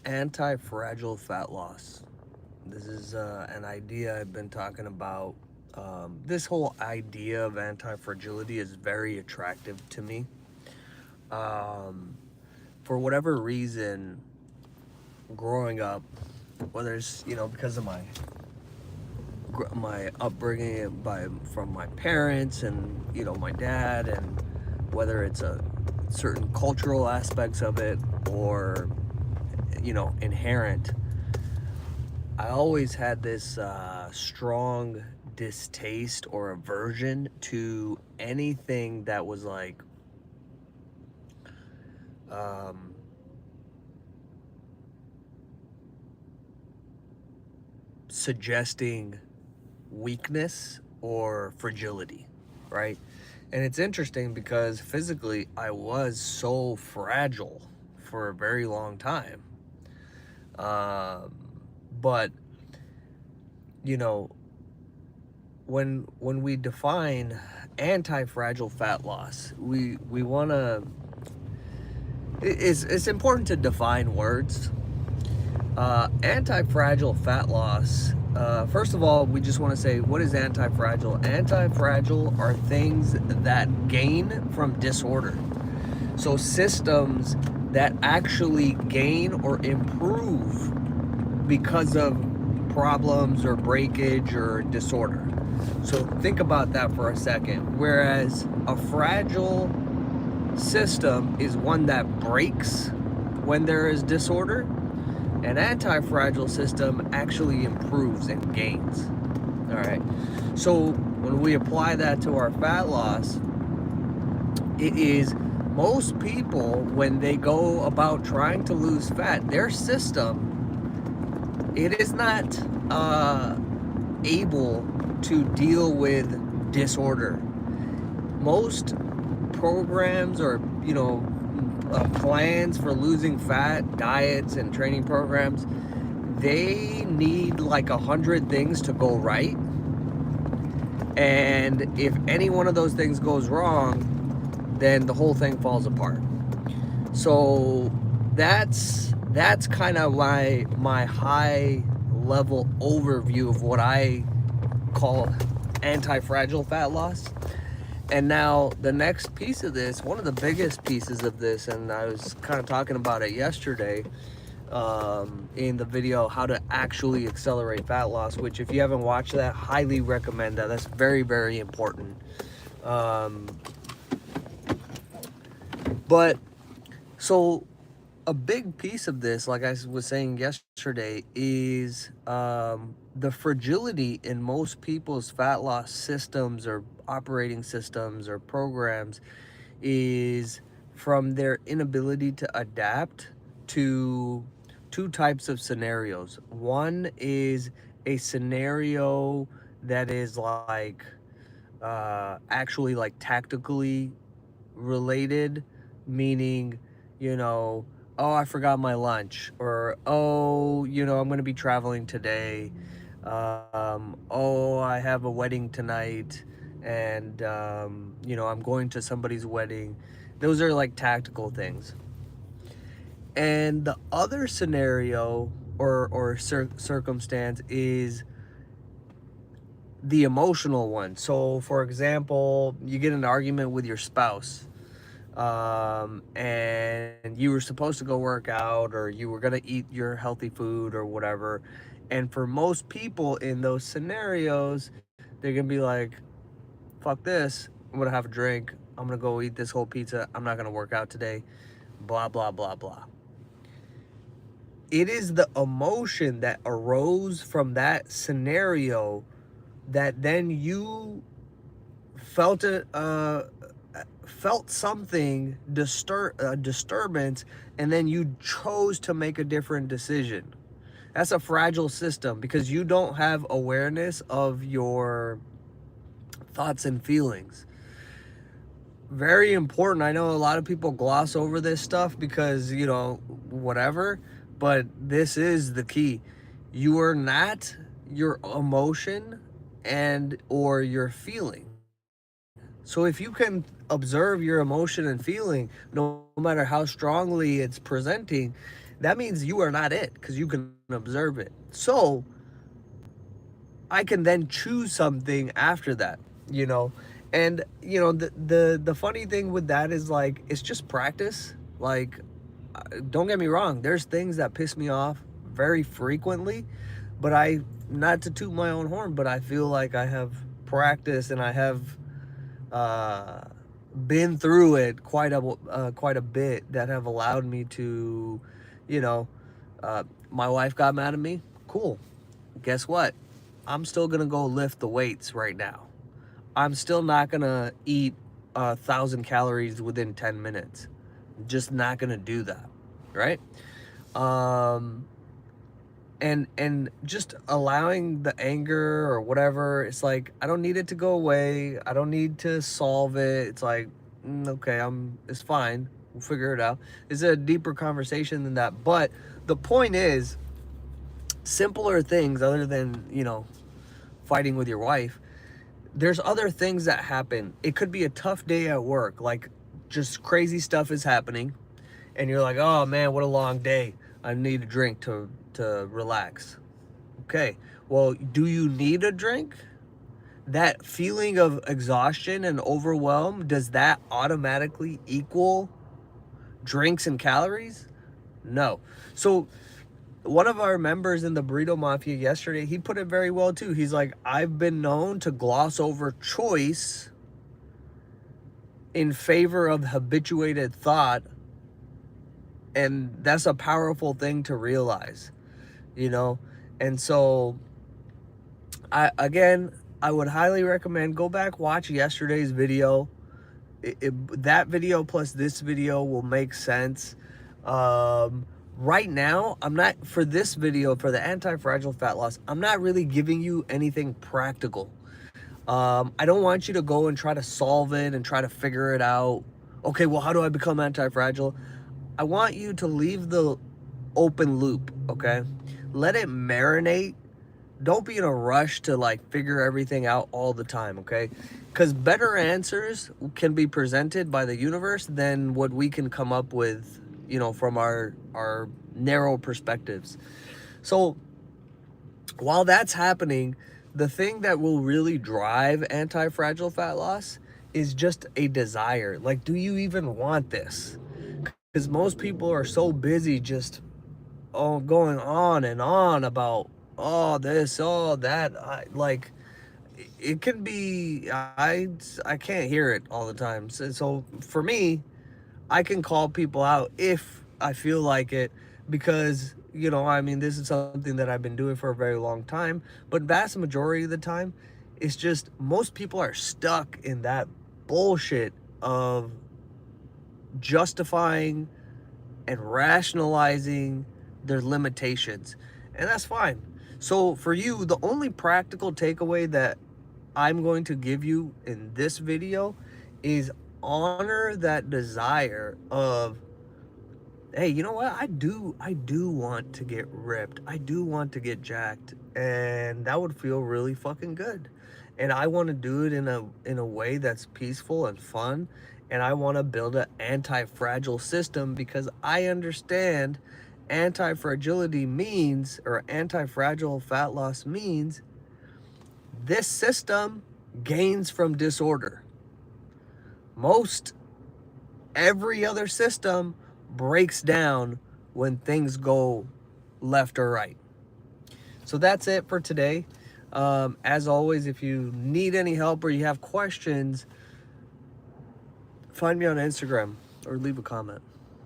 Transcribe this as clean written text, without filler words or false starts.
Anti-fragile fat loss. This is an idea I've been talking about. This whole idea of anti-fragility is very attractive to me. Um, for whatever reason, growing up, whether it's because of my upbringing from my parents and my dad, and whether it's a certain cultural aspects of it or inherent, I always had this strong distaste or aversion to anything that was like um, suggesting weakness or fragility, right? And it's interesting because physically I was so fragile for a very long time. Um, but you know, when we define anti-fragile fat loss, we want to. It's important to define words. Anti-fragile fat loss. First of all, we just want to say, what is anti-fragile? Anti-fragile are things that gain from disorder. So systems that actually gain or improve because of problems or breakage or disorder. So think about that for a second. Whereas a fragile system is one that breaks when there is disorder, an anti-fragile system actually improves and gains. All right. So when we apply that to our fat loss, it is most people, when they go about trying to lose fat, their system, it is not able to deal with disorder. Most programs or plans for losing fat, diets and training programs, they need like 100 things to go right, and if any one of those things goes wrong, then the whole thing falls apart. So that's kind of my high level overview of what I call anti-fragile fat loss. And now the next piece of this, one of the biggest pieces of this, and I was kind of talking about it yesterday in the video, how to actually accelerate fat loss, which if you haven't watched that, highly recommend that. That's very, very important. Um, but so a big piece of this, like I was saying yesterday, is the fragility in most people's fat loss systems or operating systems or programs is from their inability to adapt to two types of scenarios. One is a scenario that is like actually like tactically related, meaning, you know, oh, I forgot my lunch, or oh, I'm going to be traveling today. Oh, I have a wedding tonight, and I'm going to somebody's wedding. Those are like tactical things. And the other scenario or circumstance is the emotional one. So, for example, you get in an argument with your spouse, and you were supposed to go work out, or you were going to eat your healthy food or whatever. And for most people in those scenarios, they're going to be like, fuck this. I'm going to have a drink. I'm going to go eat this whole pizza. I'm not going to work out today. Blah, blah, blah, blah. It is the emotion that arose from that scenario that then you felt it, felt something disturbance, and then you chose to make a different decision. That's a fragile system because you don't have awareness of your thoughts and feelings. Very important. I know a lot of people gloss over this stuff because whatever, but this is the key. You are not your emotion and or your feeling. So if you can observe your emotion and feeling, no matter how strongly it's presenting, that means you are not it because you can observe it. So I can then choose something after that, you know. And the funny thing with that is like it's just practice. Like don't get me wrong, there's things that piss me off very frequently, but I, not to toot my own horn, but I feel like I have practiced and I have uh, been through it quite a bit that have allowed me to, you know, my wife got mad at me. Cool. Guess what? I'm still gonna go lift the weights right now. I'm still not gonna eat 1,000 calories within 10 minutes. Just not gonna do that, right? Um, and just allowing the anger or whatever, it's like I don't need it to go away. I don't need to solve it. It's like okay, it's fine. We'll figure it out. It's a deeper conversation than that. But the point is, simpler things other than fighting with your wife, there's other things that happen. It could be a tough day at work, like just crazy stuff is happening, and you're like, oh man, what a long day. I need a drink to relax. Okay, well, do you need a drink? That feeling of exhaustion and overwhelm, does that automatically equal drinks and calories? No. So one of our members in the Burrito Mafia yesterday, he put it very well too. He's like, I've been known to gloss over choice in favor of habituated thought, and that's a powerful thing to realize, you know. And so I would highly recommend go back, watch yesterday's video. That video plus this video will make sense. Right now, I'm not, for this video, for the anti-fragile fat loss, I'm not really giving you anything practical. I don't want you to go and try to solve it and try to figure it out. Okay, well, how do I become anti-fragile? I want you to leave the open loop, okay? Let it marinate. Don't be in a rush to like figure everything out all the time, okay? Because better answers can be presented by the universe than what we can come up with, from our narrow perspectives. So while that's happening, the thing that will really drive anti-fragile fat loss is just a desire. Like, do you even want this? Because most people are so busy just going on and on about this, that. It can be, I can't hear it all the time. So for me, I can call people out if I feel like it, because this is something that I've been doing for a very long time. But vast majority of the time, it's just most people are stuck in that bullshit of justifying and rationalizing their limitations, and that's fine. So for you, the only practical takeaway that I'm going to give you in this video is honor that desire of, hey, you know what? I do want to get ripped. I do want to get jacked, and that would feel really fucking good. And I want to do it in a way that's peaceful and fun, and I want to build an anti-fragile system because I understand anti-fragility means, or anti-fragile fat loss means, this system gains from disorder. Most every other system breaks down when things go left or right. So that's it for today. As always, if you need any help or you have questions, find me on Instagram or leave a comment.